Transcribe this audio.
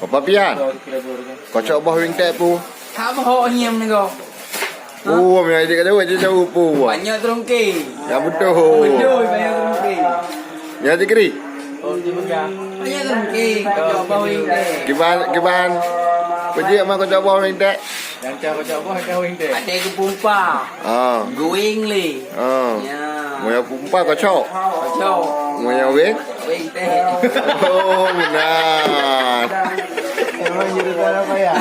Apa pian? Kocok bawah rintek pu. Kamu ho nyem ni kau. Oh, mai dia kata wajib jauh pu. Banyak terungki. Ya betul. Betul banyak terungki. Ya dikri. Oh, banyak terungki. Kau bau ini. Kiban. Pergi sama kocok bawah rintek. Yang cakap apa kau ini? Ada ke pumpa. Ah. Going li. Ah. Ya. Moya pumpa kocok. Kacau. Moya wing. Going teh. Oh, benar. Emang jadi apa ya?